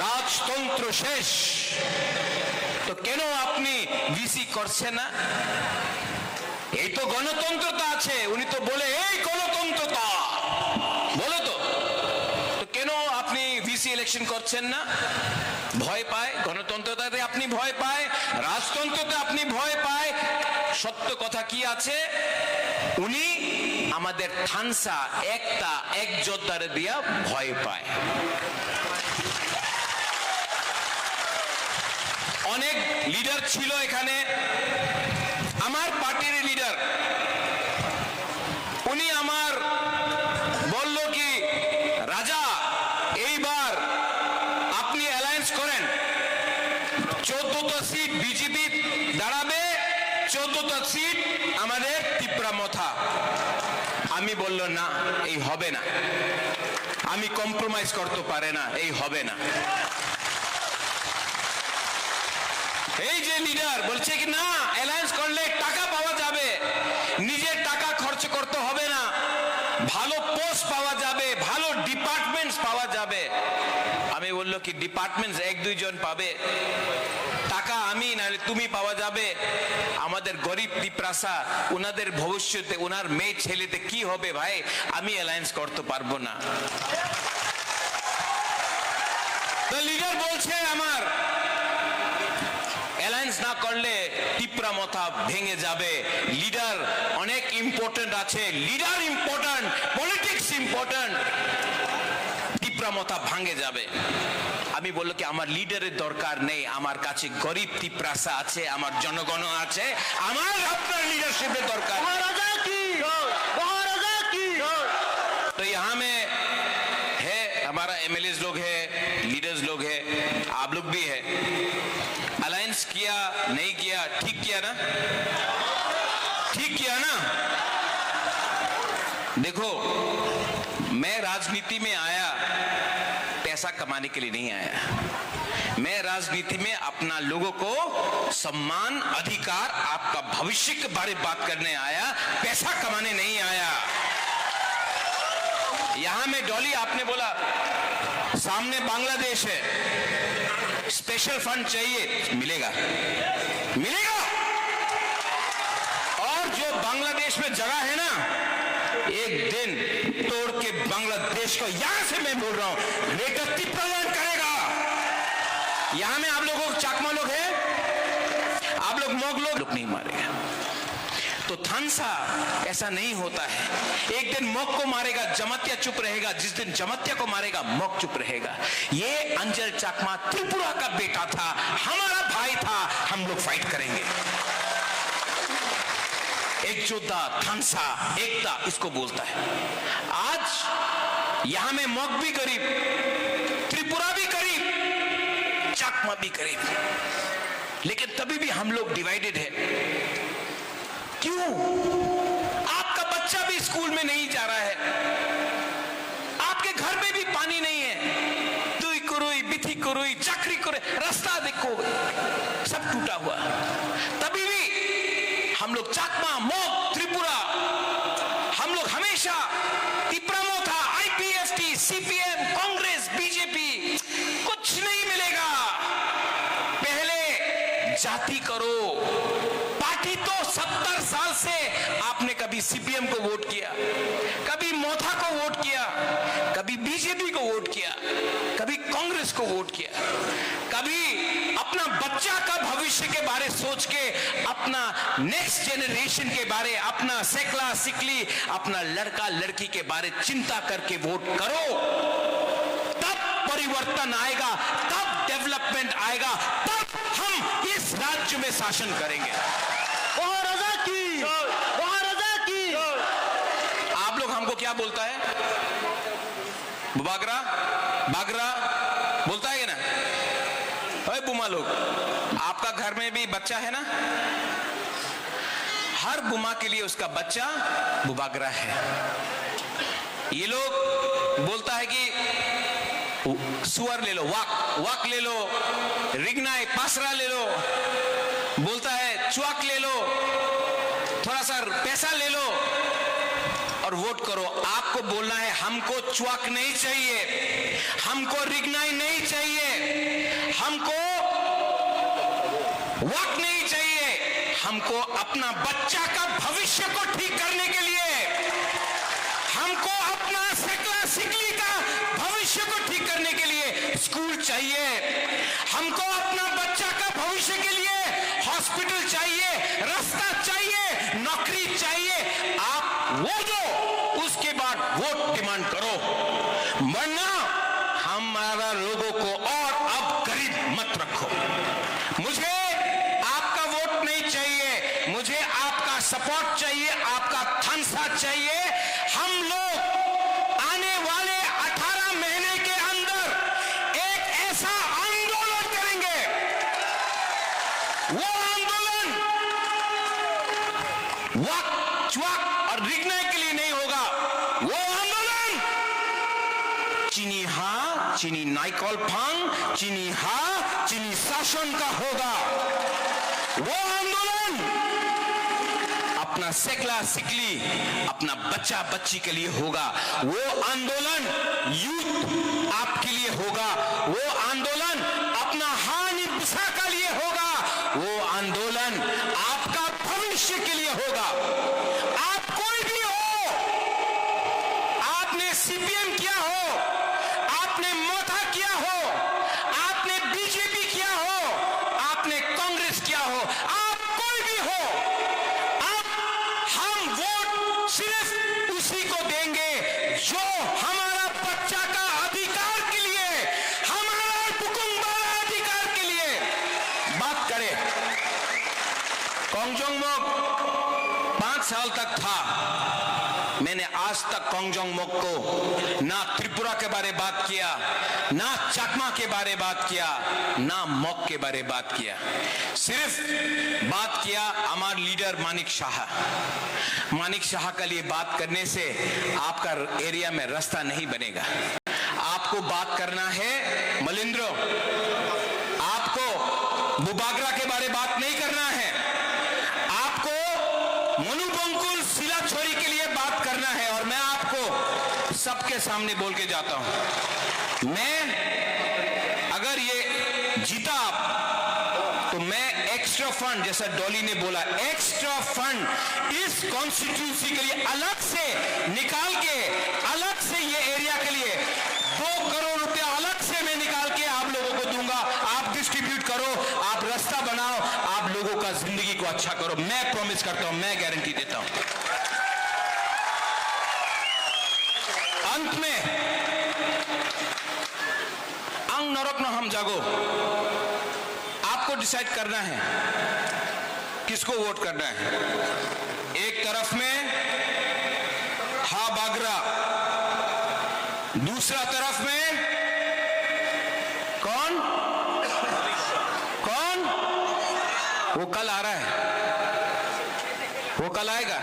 রাজতন্ত্র শেষ, তো কেন আপনি ভিসি করছেন না? এই তো গণতন্ত্রতা আছে, উনি তো বলে এই গণতন্ত্রতা বলে, তো কেন আপনি ভিসি ইলেকশন করছেন না? ভয় পায়, গণতন্ত্রতাতে আপনি ভয় পায়, রাজতন্ত্রতে আপনি ভয় পায়। সত্য কথা কি আছে, উনি আমাদের থানসা একটা এক যোদ্ধারে দিয়া ভয় পায়। অনেক লিডার ছিল এখানে, আমার পার্টির লিডার, উনি আমার বলল কি রাজা এইবার আপনি অ্যালায়েন্স করেন, 14টা সিট বিজেপি দাঁড়াবে, 14টা সিট আমাদের তীব্রামথা। আমি বলল না, এই হবে না, আমি কম্প্রোমাইজ করতে পারে না, এই হবে না। এই যে লিডার বলছে কি না, অ্যালায়েন্স করলে টাকা পাওয়া যাবে, নিজের টাকা খরচ করতে হবে না, ভালো পোস্ট পাওয়া যাবে, ভালো ডিপার্টমেন্টস পাওয়া যাবে। আমি বললো কি ডিপার্টমেন্টস এক দুইজন পাবে, টাকা আমি নাহলে তুমি পাওয়া যাবে। আমাদের গরিব পিপরাসা, ওনাদের ভবিষ্যতে ওনার মেয়ে ছেলেতে কি হবে ভাই, আমি অ্যালায়েন্স করতে পারবো না। লিডার বলছে আমার অ্যালায়েন্স না করলে তীব্রামথা ভেঙে যাবে। লিডার অনেক ইম্পর্টেন্ট আছে, লিডার ইম্পর্টেন্ট, পলিটিক্স ইম্পর্টেন্ট, তীব্রামথা ভাঙে যাবে। আমি বললো কি আমার লিডারের দরকার নেই, আমার কাছে গরিব তীব্রাসা আছে, আমার জনগণ আছে, আমার আপনার লিডারशिপের दरकार। तो यहाँ में है हमारा एमएलए लोग है, लीडर्स लोग है, आप लोग भी है। अलायंस किया नहीं किया, ठीक किया ना, ठीक किया ना। देखो मैं राजनीति में आया पैसा कमाने के लिए नहीं आया, मैं राजनीति में अपना लोगों को सम्मान, अधिकार, आपका भविष्य के बारे में बात करने आया, पैसा कमाने नहीं आया। यहां में डॉली आपने बोला सामने बांग्लादेश है, स्पेशल फंड चाहिए, मिलेगा, मिलेगा। और जो बांग्लादेश में जगह है ना, एक दिन तोड़ के बांग्लादेश को, यहां से मैं बोल रहा हूं, ग्रेटर टीप्रालैंड करेगा। यहां में आप लोगों को चाकमा लोग है, आप लोग मोग लोग नहीं मारेगा। तो थानसा ऐसा नहीं होता है, एक दिन मोग को मारेगा, जमातिया चुप रहेगा, जिस दिन जमातिया को मारेगा मोग चुप रहेगा। ये अंजल चाकमा त्रिपुरा का बेटा था, हमारा भाई था, हम लोग फाइट करेंगे। एक योद्धा, थानसा, एकता, इसको बोलता है। आज यहां में मोग भी गरीब, त्रिपुरा भी गरीब, चाकमा भी गरीब, लेकिन तभी भी हम लोग डिवाइडेड है। क्यों? आपका बच्चा भी स्कूल में नहीं जा रहा है, आपके घर में भी पानी नहीं है, दुई कुरुई, बिथी कुरुई, चक्री कुरुई, रास्ता देखो सब टूटा हुआ। तभी भी हम लोग चाकमा, मोग, त्रिपुरा, हम लोग हमेशा टीप्रामोथा, आईपीएफटी, सीपीएम, कांग्रेस, बीजेपी, कुछ नहीं मिलेगा। पहले जाति करो, पार्टी तो 70 साल से आपने कभी सीपीएम को वोट किया, कभी मोथा को वोट किया, कभी बीजेपी को वोट किया, कभी कांग्रेस को वोट किया, कभी अपना बच्चा का भविष्य के बारे सोच के, अपना नेक्स्ट जनरेशन के बारे, अपना सेकला सिकली, अपना लड़का लड़की के बारे चिंता करके वोट करो, तब परिवर्तन आएगा, तब डेवलपमेंट आएगा, तब हम इस राज्य में शासन करेंगे। आप लोग हमको क्या बोलता है, बागरा बागरा बोलता है ना, अरे बुमा लोग, आपका घर में भी बच्चा है ना, हर बुमा के लिए उसका बच्चा बुबागरा है। ये लोग बोलता है कि सुअर ले लो, वाक वाक ले लो, रिगनाई पासरा ले लो, बोलता है चुआक ले लो, थोड़ा सा पैसा ले लो और वोट करो। आपको बोलना है हमको चुआक नहीं चाहिए, हमको रिगनाई नहीं चाहिए, हमको वक्त नहीं चाहिए, हमको अपना बच्चा का भविष्य को ठीक करने के लिए, हमको अपना सकला सिकली का भविष्य को ठीक करने के लिए स्कूल चाहिए, हमको अपना बच्चा का भविष्य के लिए हॉस्पिटल चाहिए, रास्ता चाहिए, नौकरी चाहिए। आप वो दो, उसके बाद वोट डिमांड करो, वरना हमारा लोगों को और अब गरीब मत रखो। मुझे आपका वोट नहीं चाहिए, मुझे आपका सपोर्ट चाहिए, आपका थांसा चाहिए। हम लोग आने वाले 18 महीने के अंदर एक ऐसा आंदोलन करेंगे, वो आंदोलन वक्त च्वाक और रिगने के लिए नहीं होगा, वो आंदोलन चीनी हाँ चीनी नाइकॉल फांग, चीनी हाँ चीनी शासन का होगा। वो आंदोलन अपना सेकला सिकली, अपना बच्चा बच्ची के लिए होगा। वो आंदोलन यूथ आपके लिए होगा। वो आंदोलन अपना हानि बुसा का लिए होगा। वो आंदोलन आपका भविष्य के लिए होगा। आप कोई भी हो, आपने सीपीएम किया हो, आपने मोथा किया हो, आपने बीजेपी किया हो, आपने कांग्रेस किया हो, आप कोई भी हो, अब हम वोट सिर्फ उसी को देंगे जो हमारा बच्चा का अधिकार के लिए, हमारा हुकुमबारा अधिकार के लिए बात करे। कोंगजोंग मोक 5 साल तक था, मैंने आज तक कोंगजोंग मोक को ना त्रिपुरा के बारे बात किया, ना चकमा के बारे बात किया, ना मोक के बारे बात किया। सिर्फ बात किया हमारे लीडर मानिक शाह का लिए बात करने से आपका एरिया में रास्ता नहीं बनेगा। आपको बात करना है मलिंद्रो, आपको बुबागरा के बारे बात नहीं करना है, आपको मनुबंकुल सिला छोरी के लिए बात करना है। और मैं आपको सबके सामने बोल के जाता हूं, मैं अगर ये जीता आप, तो मैं एक्स्ट्रा फंड, जैसा डॉली ने बोला, एक्स्ट्रा फंड इस कॉन्स्टिट्यूंसी के लिए अलग से निकाल के, अलग से ये एरिया के लिए 2 करोड़ रुपया अलग से मैं निकाल के आप लोगों को दूंगा। आप डिस्ट्रीब्यूट करो, आप रास्ता बनाओ, आप लोगों का जिंदगी को अच्छा करो। मैं प्रॉमिस करता हूं, मैं गारंटी देता हूं। अंत में अंग नरक न हम जागो, आपको डिसाइड करना है किसको वोट करना है। एक तरफ में हा बागरा, दूसरा तरफ में कौन वो कल आ रहा है, वो कल आएगा।